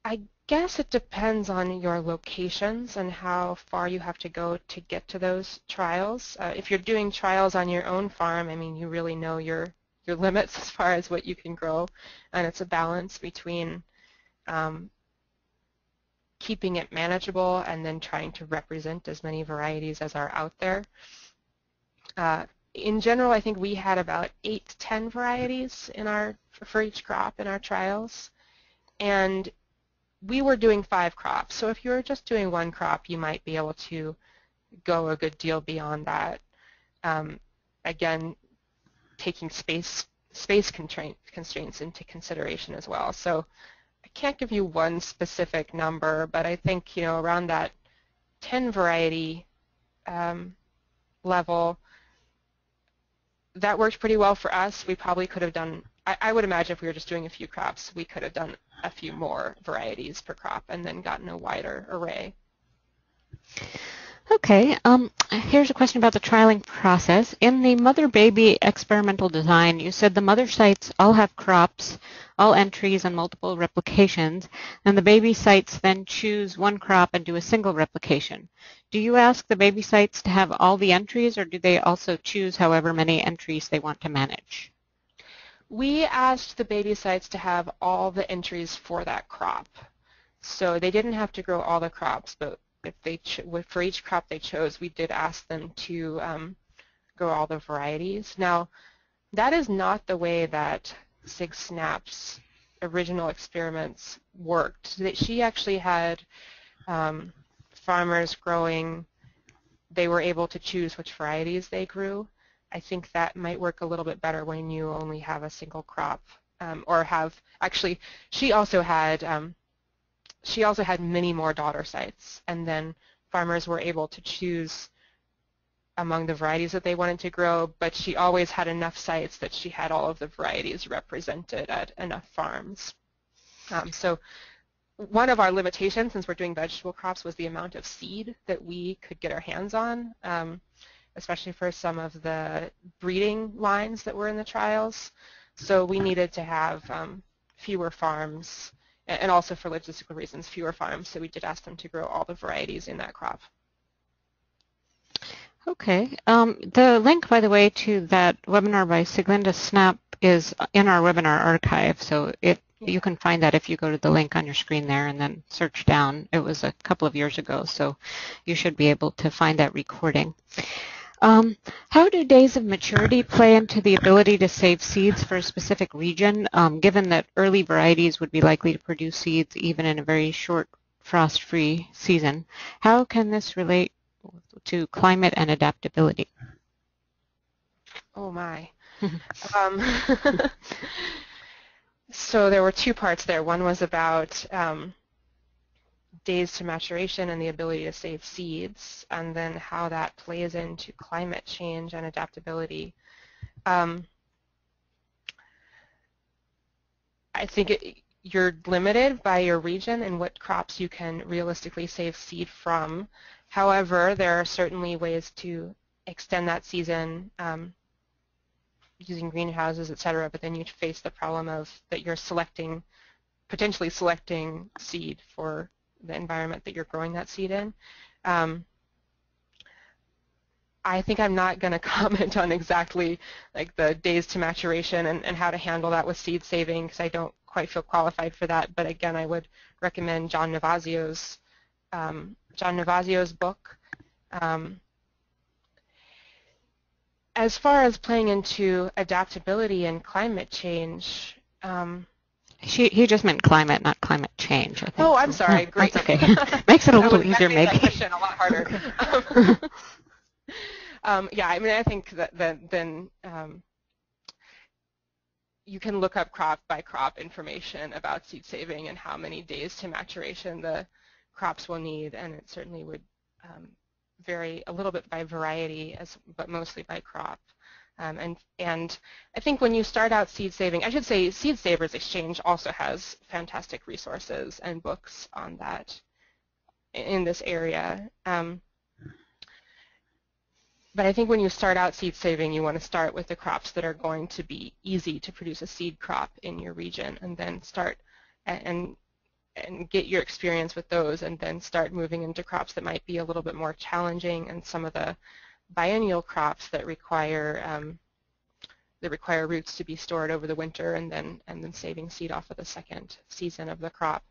I guess it depends on your locations and how far you have to go to get to those trials. If you're doing trials on your own farm, I mean, you really know your limits as far as what you can grow, and it's a balance between keeping it manageable and then trying to represent as many varieties as are out there. In general, I think we had about 8 to 10 varieties for each crop in our trials, and we were doing 5 crops. So if you were just doing 1 crop, you might be able to go a good deal beyond that. Again, taking space constraints into consideration as well. So I can't give you one specific number, but I think around that 10 variety level, that worked pretty well for us. We probably could have done, I would imagine if we were just doing a few crops, we could have done a few more varieties per crop and then gotten a wider array. Okay, here's a question about the trialing process. In the mother-baby experimental design, you said the mother sites all have crops, all entries, and multiple replications, and the baby sites then choose 1 crop and do a single replication. Do you ask the baby sites to have all the entries, or do they also choose however many entries they want to manage? We asked the baby sites to have all the entries for that crop. So they didn't have to grow all the crops, but if for each crop they chose, we did ask them to grow all the varieties. Now, that is not the way that Sig Snap's original experiments worked. She actually had farmers growing, they were able to choose which varieties they grew. I think that might work a little bit better when you only have a single crop, actually, she also had many more daughter sites, and then farmers were able to choose among the varieties that they wanted to grow, but she always had enough sites that she had all of the varieties represented at enough farms. So one of our limitations, since we're doing vegetable crops, was the amount of seed that we could get our hands on, especially for some of the breeding lines that were in the trials. So we needed to have fewer farms, and also for logistical reasons, fewer farms, so we did ask them to grow all the varieties in that crop. Okay. The link, by the way, to that webinar by Siglinda Snap is in our webinar archive, so you can find that if you go to the link on your screen there and then search down. It was a couple of years ago, so you should be able to find that recording. How do days of maturity play into the ability to save seeds for a specific region, given that early varieties would be likely to produce seeds even in a very short frost-free season? How can this relate to climate and adaptability? Oh my. So there were 2 parts there. One was about days to maturation and the ability to save seeds, and then how that plays into climate change and adaptability. I think you're limited by your region and what crops you can realistically save seed from. However, there are certainly ways to extend that season using greenhouses, etc., but then you face the problem of that you're potentially selecting seed for the environment that you're growing that seed in. I think I'm not going to comment on exactly like the days to maturation and how to handle that with seed saving, because I don't quite feel qualified for that. But again, I would recommend John Navasio's book. As far as playing into adaptability and climate change, he just meant climate, not climate change, I think. Oh, I'm sorry. No, great. That's okay. Makes it a little easier, maybe. That made that question a lot harder. Yeah, I mean, I think that then you can look up crop by crop information about seed saving and how many days to maturation the crops will need, and it certainly would vary a little bit by variety, but mostly by crop. And I think when you start out seed saving, I should say Seed Savers Exchange also has fantastic resources and books on that in this area. But I think when you start out seed saving, you want to start with the crops that are going to be easy to produce a seed crop in your region, and then start and get your experience with those, and then start moving into crops that might be a little bit more challenging, and some of the biennial crops that require roots to be stored over the winter, and then saving seed off of the second season of the crop.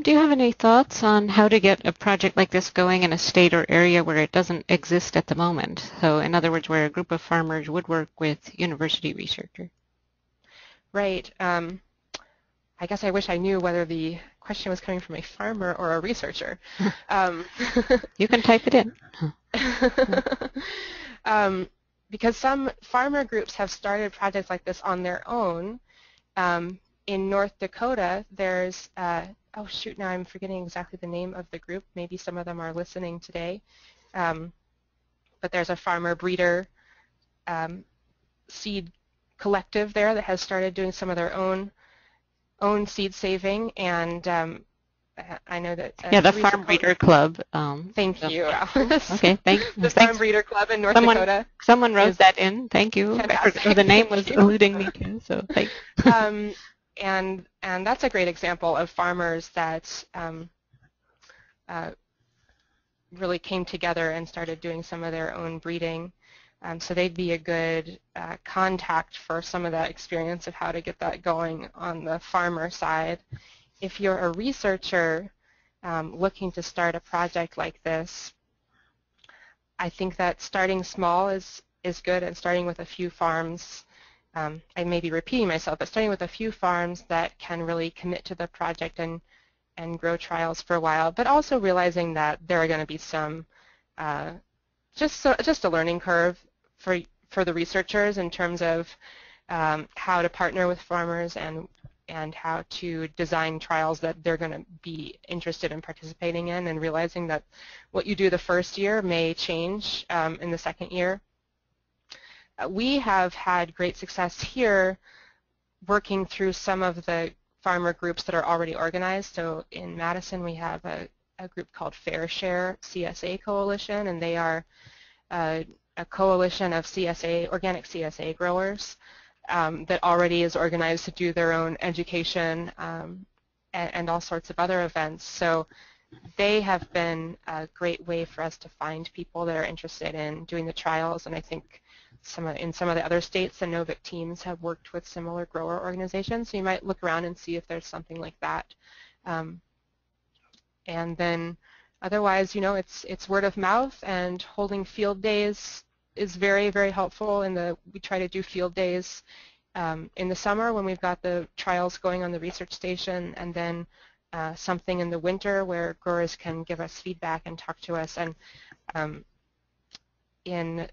Do you have any thoughts on how to get a project like this going in a state or area where it doesn't exist at the moment? So in other words, where a group of farmers would work with university researchers. Right. I guess I wish I knew whether the question was coming from a farmer or a researcher. You can type it in. Because some farmer groups have started projects like this on their own. In North Dakota, there's, oh shoot, now I'm forgetting exactly the name of the group. Maybe some of them are listening today. But there's a farmer breeder seed collective there that has started doing some of their own seed saving, and I know that yeah, the Farm Breeder Club. Thank you, Alice. Okay, thanks. Farm Breeder Club in North Dakota. Someone wrote that in. Thank you. Or the name was eluding me too. So thanks. And that's a great example of farmers that really came together and started doing some of their own breeding. So they'd be a good contact for some of that experience of how to get that going on the farmer side. If you're a researcher looking to start a project like this, I think that starting small is good, and starting with a few farms. I may be repeating myself, but starting with a few farms that can really commit to the project and grow trials for a while, but also realizing that there are going to be some just a learning curve for the researchers in terms of how to partner with farmers and how to design trials that they're going to be interested in participating in, and realizing that what you do the first year may change in the second year. We have had great success here working through some of the farmer groups that are already organized. So in Madison we have a group called Fair Share CSA Coalition, and they are a coalition of organic CSA growers that already is organized to do their own education and all sorts of other events. So they have been a great way for us to find people that are interested in doing the trials, and I think in some of the other states, the NOVIC teams have worked with similar grower organizations, so you might look around and see if there's something like that. And then otherwise, it's word of mouth, and holding field days is very, very helpful. We try to do field days in the summer when we've got the trials going on the research station, and then something in the winter where growers can give us feedback and talk to us. And in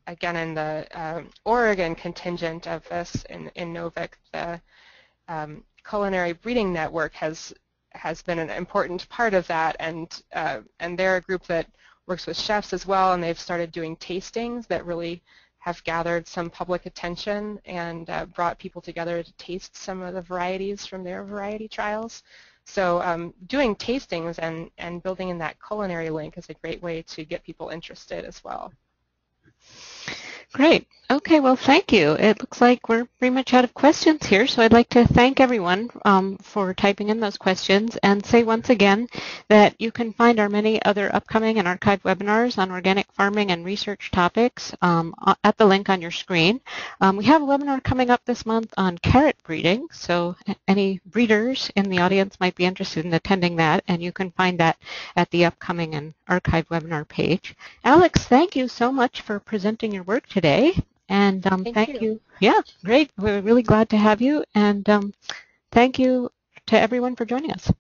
the Oregon contingent of this in NOVIC, the Culinary Breeding Network has has been an important part of that, and they're a group that works with chefs as well, and they've started doing tastings that really have gathered some public attention and brought people together to taste some of the varieties from their variety trials. So doing tastings and building in that culinary link is a great way to get people interested as well. Great. Okay, well, thank you. It looks like we're pretty much out of questions here, so I'd like to thank everyone for typing in those questions and say once again that you can find our many other upcoming and archived webinars on organic farming and research topics at the link on your screen. We have a webinar coming up this month on carrot breeding, so any breeders in the audience might be interested in attending that, and you can find that at the upcoming and archived webinar page. Alex, thank you so much for presenting your work today. And thank you. Yeah, great. We're really glad to have you. And thank you to everyone for joining us.